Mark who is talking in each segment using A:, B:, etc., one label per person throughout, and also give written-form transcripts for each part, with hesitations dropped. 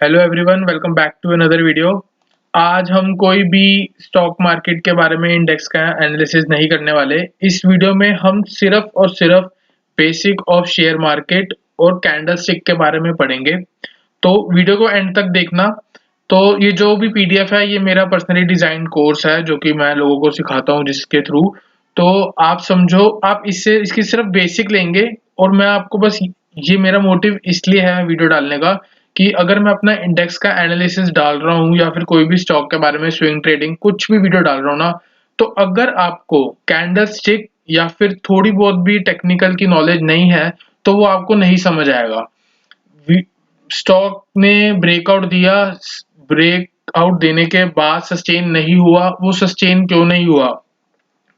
A: Hello everyone, welcome back to another video. आज हम कोई भी स्टॉक मार्केट के बारे में इंडेक्स का एनालिसिस नहीं करने वाले। इस वीडियो में हम सिर्फ और सिर्फ बेसिक ऑफ शेयर मार्केट और कैंडल स्टिक के बारे में पढ़ेंगे। तो वीडियो को एंड तक देखना। तो ये जो भी पीडीएफ है ये मेरा पर्सनली डिजाइन कोर्स है जो कि मैं लोगों को सिखाता हूँ जिसके थ्रू। तो आप समझो, आप इससे इसकी सिर्फ बेसिक लेंगे और मैं आपको बस ये मेरा मोटिव इसलिए है वीडियो डालने का कि अगर मैं अपना इंडेक्स का एनालिसिस डाल रहा हूँ या फिर कोई भी स्टॉक के बारे में स्विंग ट्रेडिंग कुछ भी वीडियो डाल रहा हूँ ना, तो अगर आपको कैंडल स्टिक या फिर थोड़ी बहुत भी टेक्निकल की नॉलेज नहीं है तो वो आपको नहीं समझ आएगा। स्टॉक ने ब्रेकआउट दिया, ब्रेकआउट देने के बाद सस्टेन नहीं हुआ, वो सस्टेन क्यों नहीं हुआ?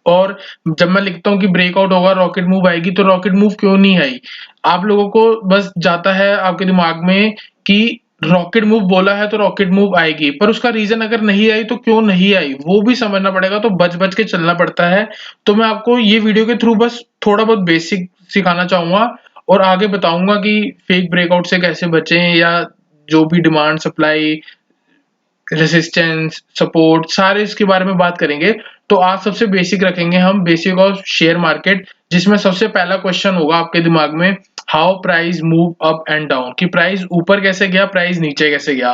A: और जब मैं लिखता हूँ कि ब्रेकआउट होगा, रॉकेट मूव आएगी, तो रॉकेट मूव क्यों नहीं आई? आप लोगों को बस जाता है आपके दिमाग में कि रॉकेट मूव बोला है तो रॉकेट मूव आएगी, पर उसका रीजन अगर नहीं आई तो क्यों नहीं आई वो भी समझना पड़ेगा। तो बच बच के चलना पड़ता है। तो मैं आपको ये वीडियो के थ्रू बस थोड़ा बहुत बेसिक सिखाना चाहूंगा और आगे बताऊंगा कि फेक ब्रेकआउट से कैसे बचें, या जो भी डिमांड सप्लाई रेसिस्टेंस सपोर्ट सारे इसके बारे में बात करेंगे। तो आज सबसे बेसिक रखेंगे हम, बेसिक ऑफ शेयर मार्केट, जिसमें सबसे पहला क्वेश्चन होगा आपके दिमाग में, how price move up and down, कि प्राइस ऊपर कैसे गया, प्राइस नीचे कैसे गया।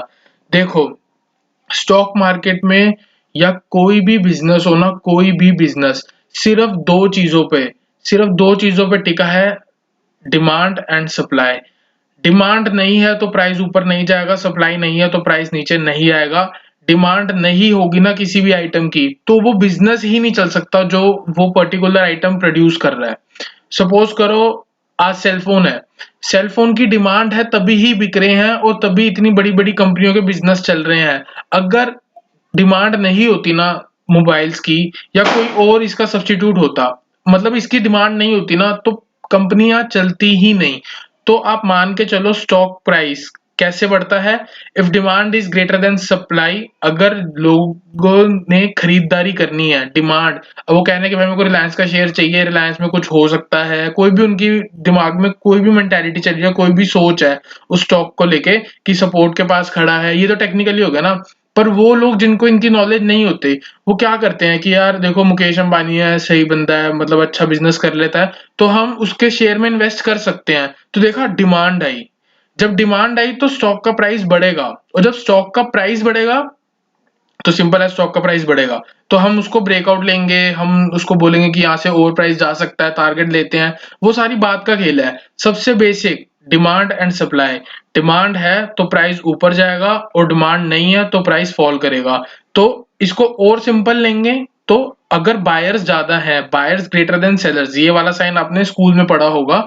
A: देखो, स्टॉक मार्केट में या कोई भी बिजनेस हो ना, कोई भी बिजनेस सिर्फ दो चीजों पे टिका है, डिमांड एंड सप्लाई। डिमांड नहीं है तो प्राइस ऊपर नहीं जाएगा, सप्लाई नहीं है तो प्राइस नीचे नहीं आएगा। डिमांड नहीं होगी ना किसी भी आइटम की तो वो बिजनेस ही नहीं चल सकता जो वो पर्टिकुलर आइटम प्रोड्यूस कर रहा है। सपोज करो आज सेलफोन है, सेलफोन की डिमांड है तभी ही बिक रहे हैं और तभी इतनी बड़ी बड़ी कंपनियों के बिजनेस चल रहे हैं। अगर डिमांड नहीं होती ना मोबाइल्स की, या कोई और इसका सब्स्टिट्यूट होता, मतलब इसकी डिमांड नहीं होती ना, तो कंपनियां चलती ही नहीं। तो आप मान के चलो स्टॉक प्राइस कैसे बढ़ता है, if demand is greater than supply. अगर लोगों ने खरीदारी करनी है, डिमांड, अब वो कहने कि भाई मेरे को रिलायंस का शेयर चाहिए, रिलायंस में कुछ हो सकता है, कोई भी उनकी दिमाग में कोई भी मेंटेलिटी चल रही है, कोई भी सोच है उस स्टॉक को लेके कि सपोर्ट के पास खड़ा है, ये तो टेक्निकली हो गया ना। पर वो लोग जिनको इनकी नॉलेज नहीं होती, वो क्या करते हैं कि यार देखो मुकेश अंबानी है, सही बंदा है, मतलब अच्छा बिजनेस कर लेता है, तो हम उसके शेयर में इन्वेस्ट कर सकते हैं। तो देखा, डिमांड आई, जब डिमांड आई तो स्टॉक का प्राइस बढ़ेगा, और जब स्टॉक का प्राइस बढ़ेगा तो सिंपल है, स्टॉक का प्राइस बढ़ेगा। तो हम उसको ब्रेकआउट लेंगे, हम उसको बोलेंगे कि यहाँ से ओवर प्राइस जा सकता है, टारगेट लेते हैं। वो सारी बात का खेल है। सबसे basic demand and supply. Demand है तो प्राइस ऊपर जाएगा और डिमांड नहीं है तो प्राइस फॉल करेगा। तो इसको और सिंपल लेंगे तो अगर बायर्स ज्यादा है, बायर्स ग्रेटर देन सेलर्स, ये वाला साइन आपने स्कूल में पढ़ा होगा,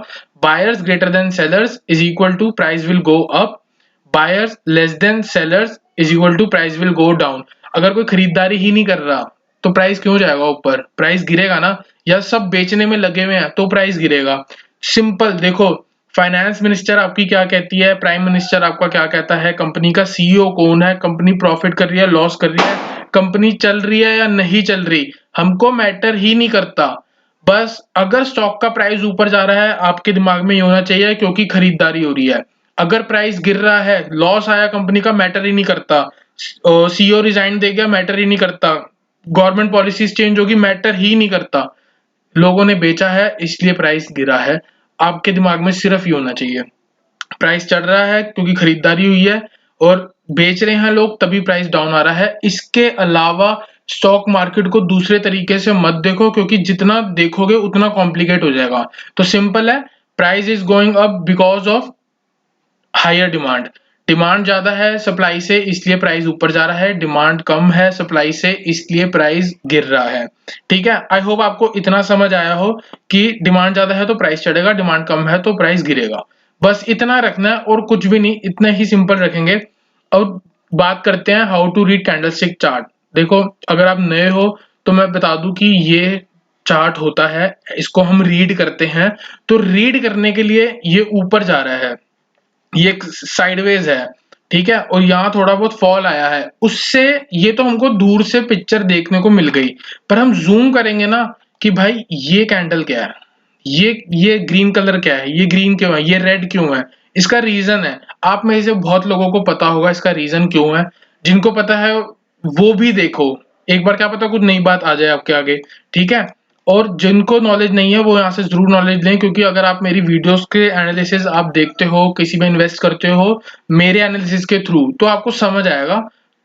A: buyers greater than sellers is equal to price will go up, buyers less than sellers is equal to price will go down. अगर कोई खरीदारी ही नहीं कर रहा तो प्राइस क्यों जाएगा ऊपर? प्राइस गिरेगा ना। या सब बेचने में लगे हुए हैं तो प्राइस गिरेगा। सिंपल देखो, फाइनेंस मिनिस्टर आपकी क्या कहती है, प्राइम मिनिस्टर आपका क्या कहता है, कंपनी का सीईओ कौन है, कंपनी प्रॉफिट कर रही है, लॉस कर रही है, कंपनी चल रही है या नहीं चल रही, हमको मैटर ही नहीं करता। बस अगर स्टॉक का प्राइस ऊपर जा रहा है, आपके दिमाग में ये होना चाहिए क्योंकि खरीदारी हो रही है। अगर प्राइस गिर रहा है, लॉस आया कंपनी का, मैटर ही नहीं करता। सीईओ रिजाइन दे गया, मैटर ही नहीं करता। गवर्नमेंट पॉलिसीज चेंज होगी, मैटर ही नहीं करता। लोगों ने बेचा है इसलिए प्राइस गिरा है। आपके दिमाग में सिर्फ ये होना चाहिए, प्राइस चढ़ रहा है क्योंकि खरीदारी हुई है और बेच रहे हैं लोग तभी प्राइस डाउन आ रहा है। इसके अलावा स्टॉक मार्केट को दूसरे तरीके से मत देखो, क्योंकि जितना देखोगे उतना कॉम्प्लिकेट हो जाएगा। तो सिंपल है, price is going up because of higher demand. Demand ज्यादा है सप्लाई से इसलिए प्राइस ऊपर जा रहा है, डिमांड कम है सप्लाई से इसलिए प्राइस गिर रहा है। ठीक है, आई होप आपको इतना समझ आया हो कि डिमांड ज्यादा है तो प्राइस चढ़ेगा, डिमांड कम है तो प्राइस गिरेगा। बस इतना रखना है और कुछ भी नहीं, इतना ही सिंपल रखेंगे। और बात करते हैं how to read candlestick chart. देखो, अगर आप नए हो तो मैं बता दूं कि ये चार्ट होता है, इसको हम रीड करते हैं। तो रीड करने के लिए ये ऊपर जा रहा है, ये साइडवेज है, ठीक है, और यहाँ थोड़ा बहुत फॉल आया है, उससे ये तो हमको दूर से पिक्चर देखने को मिल गई। पर हम जूम करेंगे ना कि भाई ये कैंडल क्या है, ये ग्रीन कलर क्या है, ये ग्रीन क्यों है, ये रेड क्यों है, इसका रीजन है, आप में से बहुत लोगों को पता होगा इसका रीजन क्यों है। जिनको पता है वो भी देखो, एक बार क्या पता कुछ नई बात आ जाए आपके आगे, ठीक है। और जिनको नॉलेज नहीं है वो यहाँ से जरूर नॉलेज लें, क्योंकि अगर आप मेरी वीडियोस के एनालिसिस आप देखते हो, किसी में इन्वेस्ट करते हो मेरे एनालिसिस के थ्रू, तो आपको समझ आएगा।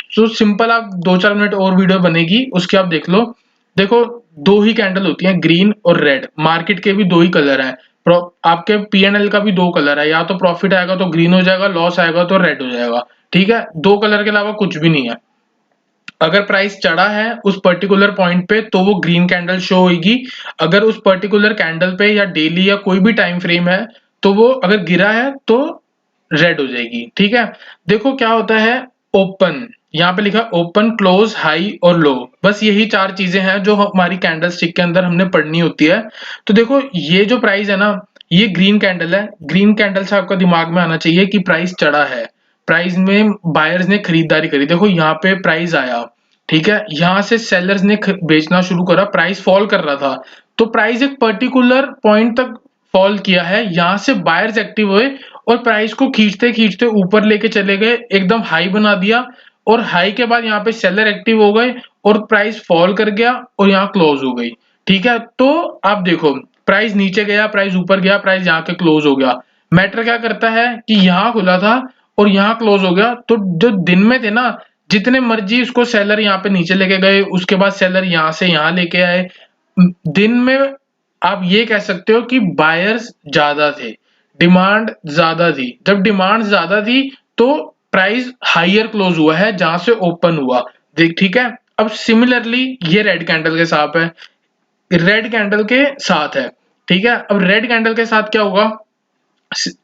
A: तो सिंपल, आप 2-4 मिनट और वीडियो बनेगी उसकी आप देख लो। देखो, दो ही कैंडल होती हैं, ग्रीन और रेड। मार्केट के भी दो ही कलर हैं, आपके पीएनएल का भी दो कलर है, या तो प्रॉफिट आएगा तो ग्रीन हो जाएगा, लॉस आएगा तो रेड हो जाएगा, ठीक है। दो कलर के अलावा कुछ भी नहीं है। अगर प्राइस चढ़ा है उस पर्टिकुलर पॉइंट पे तो वो ग्रीन कैंडल शो होगी। अगर उस पर्टिकुलर कैंडल पे या डेली या कोई भी टाइम फ्रेम है तो वो अगर गिरा है तो रेड हो जाएगी, ठीक है। देखो क्या होता है, ओपन, यहाँ पे लिखा ओपन, क्लोज, हाई और लो, बस यही चार चीजें हैं जो हमारी कैंडल स्टिक के अंदर हमने पढ़नी होती है। तो देखो ये जो प्राइस है ना, ये ग्रीन कैंडल है। ग्रीन कैंडल से आपका दिमाग में आना चाहिए कि प्राइस चढ़ा है, प्राइस में बायर्स ने खरीदारी करी। देखो यहाँ पे प्राइस आया, ठीक है, यहाँ से सेलर्स ने बेचना शुरू करा, प्राइस फॉल कर रहा था, तो प्राइस एक पर्टिकुलर पॉइंट तक फॉल किया है, यहाँ से बायर्स एक्टिव हुए और प्राइस को खींचते खींचते ऊपर लेके चले गए, एकदम हाई बना दिया। और हाई के बाद यहाँ पे सेलर एक्टिव हो गए और प्राइस फॉल कर गया और यहाँ क्लोज हो गई, ठीक है। तो आप देखो, प्राइस नीचे गया, प्राइस ऊपर गया, प्राइस यहाँ के क्लोज हो गया। मैटर क्या करता है कि यहाँ खुला था और यहाँ क्लोज हो गया, तो जो दिन में थे ना, जितने मर्जी उसको सेलर यहाँ पे नीचे लेके गए, उसके बाद सेलर यहाँ से यहाँ लेके आए, दिन में आप ये कह सकते हो कि बायर्स ज्यादा थे, डिमांड ज्यादा थी। जब डिमांड ज्यादा थी तो प्राइस हाइयर क्लोज हुआ है जहां से ओपन हुआ, देख, ठीक है। अब सिमिलरली ये रेड कैंडल के साथ है, रेड कैंडल के साथ है, ठीक है। अब रेड कैंडल के साथ क्या होगा,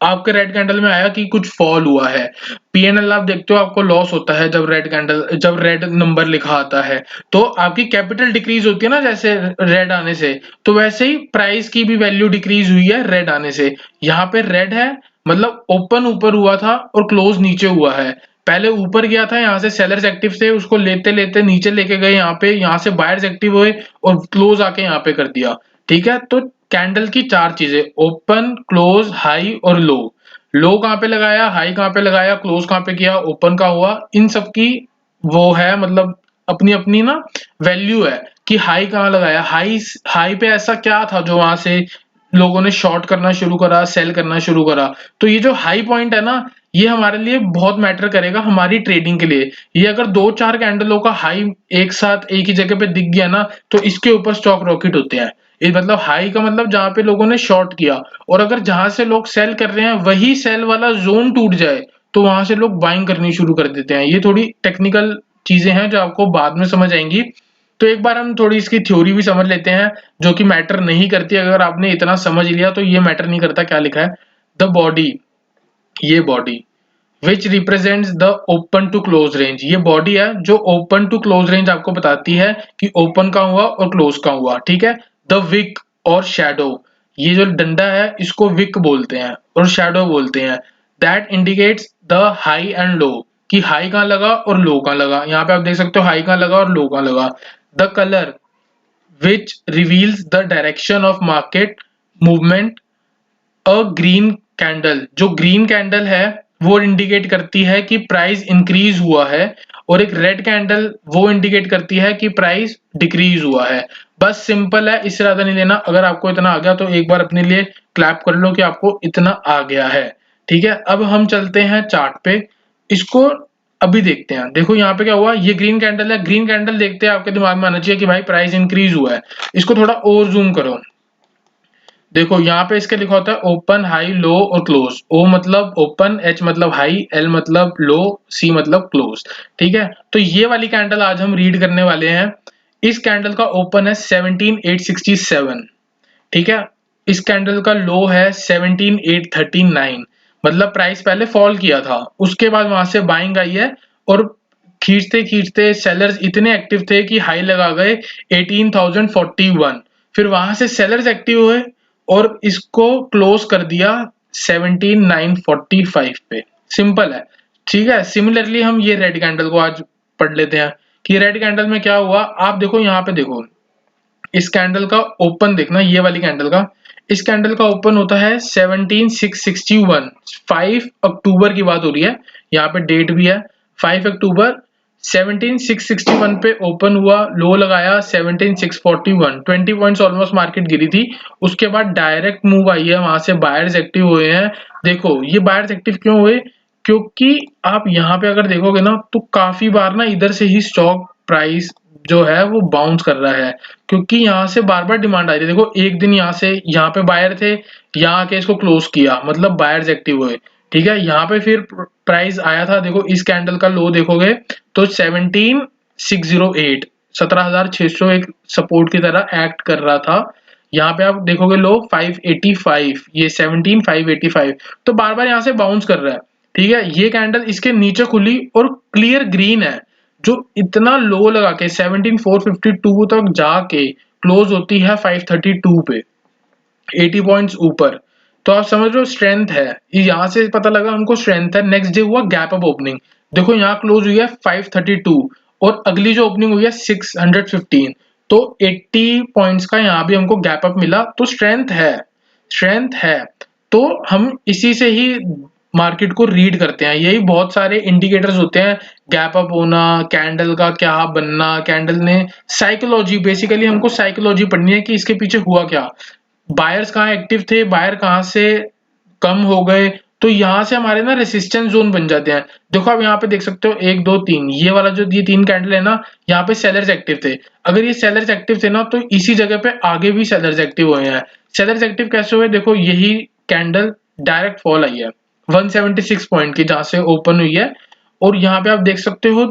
A: आपके रेड कैंडल में आया कि कुछ फॉल हुआ है, पीएनएल आप देखते हो, आपको लॉस होता है जब रेड कैंडल, जब रेड नंबर लिखा आता है तो आपकी कैपिटल डिक्रीज होती है ना, जैसे रेड आने से, तो वैसे ही प्राइस की भी वैल्यू डिक्रीज हुई है रेड आने से। यहाँ पे रेड है, मतलब ओपन ऊपर हुआ था और क्लोज नीचे हुआ है। पहले ऊपर गया था, यहाँ से सेलर्स एक्टिव थे, उसको लेते लेते नीचे लेके गए यहाँ पे, यहाँ से बायर्स एक्टिव हुए और क्लोज आके यहाँ पे कर दिया, ठीक है। तो कैंडल की चार चीजें, ओपन, क्लोज, हाई और लो। लो कहाँ पे लगाया, हाई कहाँ पे लगाया, क्लोज कहाँ पे किया, ओपन का हुआ, इन सब की वो है, मतलब अपनी अपनी ना वैल्यू है कि हाई कहाँ लगाया। हाई हाई पे ऐसा क्या था जो वहां से लोगों ने शॉर्ट करना शुरू करा, सेल करना शुरू करा। तो ये जो हाई पॉइंट है ना, ये हमारे लिए बहुत मैटर करेगा हमारी ट्रेडिंग के लिए। ये अगर 2-4 कैंडलों का हाई एक साथ एक ही जगह पे दिख गया ना, तो इसके ऊपर स्टॉक रॉकेट होते हैं। ये मतलब हाई का मतलब जहां पे लोगों ने शॉर्ट किया, और अगर जहां से लोग सेल कर रहे हैं वही सेल वाला जोन टूट जाए तो वहां से लोग बाइंग करनी शुरू कर देते हैं। ये थोड़ी टेक्निकल चीजें हैं जो आपको बाद में समझ आएंगी। तो एक बार हम थोड़ी इसकी थ्योरी भी समझ लेते हैं, जो कि मैटर नहीं करती। अगर आपने इतना समझ लिया तो ये मैटर नहीं करता क्या लिखा है, द बॉडी, ये body which represents the open to close range, ये बॉडी है जो ओपन टू क्लोज रेंज आपको बताती है कि ओपन का हुआ और क्लोज का हुआ, ठीक है। द विक और शैडो, ये जो डंडा है इसको विक बोलते हैं और शैडो बोलते हैं। That indicates the high and low, कि हाई कहाँ लगा और लो कहाँ लगा। यहाँ पे आप देख सकते हो हाई कहाँ लगा और लो कहाँ लगा। The colour which reveals the direction of market movement, a green candle, जो ग्रीन कैंडल है वो इंडिकेट करती है कि प्राइस इंक्रीज हुआ है, और एक रेड कैंडल वो इंडिकेट करती है कि प्राइस डिक्रीज हुआ है। बस सिंपल है, इससे ज्यादा नहीं लेना। अगर आपको इतना आ गया तो एक बार अपने लिए क्लैप कर लो कि आपको इतना आ गया है, ठीक है। अब हम चलते हैं चार्ट पे, इसको अभी देखते हैं। देखो यहाँ पे क्या हुआ, ये ग्रीन कैंडल है, ग्रीन कैंडल देखते हैं आपके दिमाग में आना चाहिए कि भाई प्राइस इंक्रीज हुआ है। इसको थोड़ा और जूम करो, देखो यहाँ पे इसके लिखा होता है ओपन, हाई, लो और क्लोज। ओ मतलब ओपन, एच मतलब हाई, एल मतलब लो, सी मतलब क्लोज, ठीक है। तो ये वाली कैंडल आज हम रीड करने वाले हैं। इस कैंडल का ओपन है 17867, ठीक है। इस कैंडल का लो है 17839, मतलब प्राइस पहले फॉल किया था, उसके बाद वहां से बाइंग आई है और खींचते खींचते सेलर्स इतने एक्टिव थे कि हाई लगा गए 18041। फिर वहां से सेलर्स एक्टिव हुए और इसको क्लोज कर दिया 17945 पे। सिंपल है, ठीक है। सिमिलरली हम ये रेड कैंडल को आज पढ़ लेते हैं कि रेड कैंडल में क्या हुआ। आप देखो यहाँ पे, देखो इस कैंडल का ओपन देखना, ये वाली कैंडल का इस कैंडल का ओपन होता है 17,661, 5 अक्टूबर की बात हो रही है, यहाँ पे डेट भी है 5 अक्टूबर। 17,661 पे ओपन हुआ, लो लगाया 17,641, 20 पॉइंट्स ऑलमोस्ट मार्केट गिरी थी। उसके बाद डायरेक्ट मूव आई है, वहां से बायर्स एक्टिव हुए हैं। देखो ये बायर्स एक्टिव क्यों हुए, क्योंकि आप यहाँ पे अगर देखोगे ना तो काफी बार ना इधर से ही स्टॉक प्राइस जो है वो बाउंस कर रहा है, क्योंकि यहाँ से बार बार डिमांड आ रही है। देखो एक दिन यहाँ से यहाँ पे बायर थे, यहाँ आके इसको क्लोज किया, मतलब बायर्स एक्टिव हुए, ठीक है। यहाँ पे फिर प्राइस आया था, देखो इस कैंडल का लो देखोगे तो 17,608, 17,600 एक सपोर्ट की तरह एक्ट कर रहा था। यहाँ पे आप देखोगे लो 585, ये 17,585, तो बार बार यहाँ से बाउंस कर रहा है, ठीक है। ये कैंडल इसके नीचे खुली और क्लियर ग्रीन है, जो इतना लो लगा के 17,452 तक जाके क्लोज होती है 532 पे, 80 पॉइंट्स ऊपर। तो आप समझ रहे हो स्ट्रेंथ है, यहाँ से पता लगा हमको स्ट्रेंथ है। नेक्स्ट डे हुआ गैप अप ओपनिंग, देखो यहाँ क्लोज हुई है 532 और अगली जो ओपनिंग हुई है 615, तो 80 पॉइंट्स का यहाँ भी हमको गैप अप मिला, तो स्ट्रेंथ है, स्ट्रेंथ है। तो हम इसी से ही मार्केट को रीड करते हैं, यही बहुत सारे इंडिकेटर्स होते हैं, गैप अप होना, कैंडल का क्या बनना, कैंडल ने साइकोलॉजी, बेसिकली हमको साइकोलॉजी पढ़नी है कि इसके पीछे हुआ क्या, बायर्स कहाँ एक्टिव थे, बायर कहाँ से कम हो गए, तो यहाँ से हमारे ना रेसिस्टेंस जोन बन जाते हैं। देखो आप यहाँ पे देख सकते हो 1 2 3, ये वाला जो ये 3 कैंडल है ना, यहाँ पे सेलर्स एक्टिव थे। अगर ये सेलर्स एक्टिव थे ना तो इसी जगह पे आगे भी सेलर्स एक्टिव हुए हैं। सेलर्स एक्टिव कैसे हुए, देखो यही कैंडल डायरेक्ट फॉल आई है 176 पॉइंट की, जहां से ओपन हुई है, और यहाँ पे आप देख सकते हो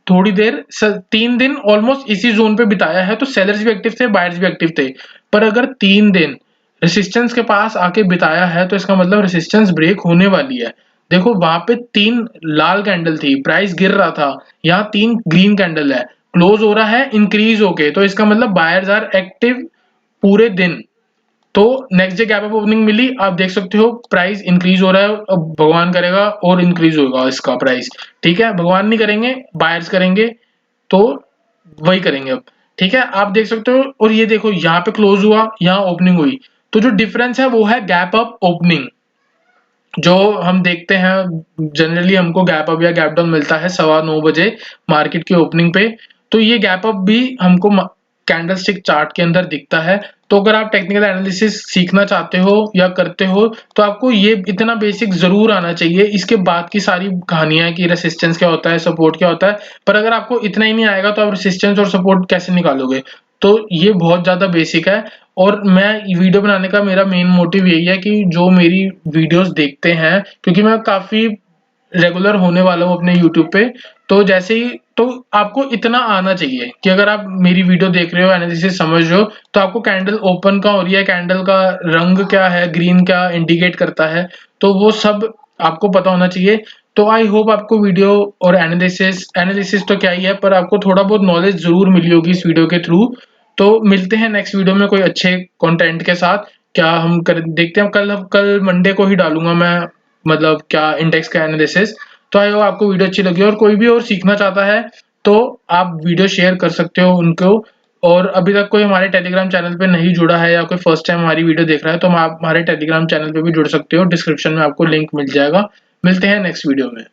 A: थोड़ी देर 3 दिन ऑलमोस्ट इसी जोन पे बिताया है, तो सेलर्स भी एक्टिव थे, बायर्स भी एक्टिव थे। पर अगर 3 दिन रेसिस्टेंस के पास आके बिताया है तो इसका मतलब रेसिस्टेंस ब्रेक होने वाली है। देखो वहां पे 3 लाल कैंडल थी, प्राइस गिर रहा था, यहाँ 3 ग्रीन कैंडल है, क्लोज हो रहा है इंक्रीज होके, तो इसका मतलब बायर्स आर एक्टिव पूरे दिन। तो next day gap up opening मिली, आप देख सकते हो प्राइस इंक्रीज हो रहा है, अब भगवान करेगा और इंक्रीज होगा इसका प्राइस, ठीक है। भगवान नहीं करेंगे, बायर्स करेंगे, तो वही करेंगे अब, ठीक है। आप देख सकते हो, और ये देखो यहाँ पे क्लोज हुआ, यहाँ ओपनिंग हुई, तो जो डिफरेंस है वो है गैप अप ओपनिंग। जो हम देखते हैं जनरली हमको गैप अप या गैप डाउन मिलता है 9:15 मार्केट की ओपनिंग पे, तो ये गैप अप भी हमको कैंडलस्टिक चार्ट के अंदर दिखता है। तो अगर आप टेक्निकल एनालिसिस सीखना चाहते हो या करते हो तो आपको ये इतना बेसिक जरूर आना चाहिए, इसके बाद की सारी कहानियां कि रेसिस्टेंस क्या होता है, सपोर्ट क्या होता है। पर अगर आपको इतना ही नहीं आएगा तो आप रेसिस्टेंस और सपोर्ट कैसे निकालोगे, तो ये बहुत ज्यादा बेसिक है। और मैं वीडियो बनाने का मेरा मेन मोटिव यही है कि जो मेरी वीडियोस देखते हैं, क्योंकि मैं काफी रेगुलर होने वाला हूँ अपने यूट्यूब पे, तो जैसे ही तो आपको इतना आना चाहिए कि अगर आप मेरी वीडियो देख रहे हो, एनालिसिस समझ रहे हो, तो आपको कैंडल ओपन कहाँ हो रही है, कैंडल का रंग क्या है, ग्रीन क्या इंडिकेट करता है, तो वो सब आपको पता होना चाहिए। तो आई होप आपको वीडियो और एनालिसिस तो क्या ही है, पर आपको थोड़ा बहुत नॉलेज जरूर मिली होगी इस वीडियो के थ्रू। तो मिलते हैं नेक्स्ट वीडियो में कोई अच्छे कंटेंट के साथ। क्या हम कर देखते हैं, कल मंडे को ही डालूंगा मैं, मतलब क्या इंडेक्स का एनालिसिस। तो आई होप आपको वीडियो अच्छी लगी, और कोई भी और सीखना चाहता है तो आप वीडियो शेयर कर सकते हो उनको। और अभी तक कोई हमारे टेलीग्राम चैनल पे नहीं जुड़ा है या कोई फर्स्ट टाइम हमारी वीडियो देख रहा है तो आप हमारे टेलीग्राम चैनल पे भी जुड़ सकते हो, डिस्क्रिप्शन में आपको लिंक मिल जाएगा। मिलते हैं नेक्स्ट वीडियो में।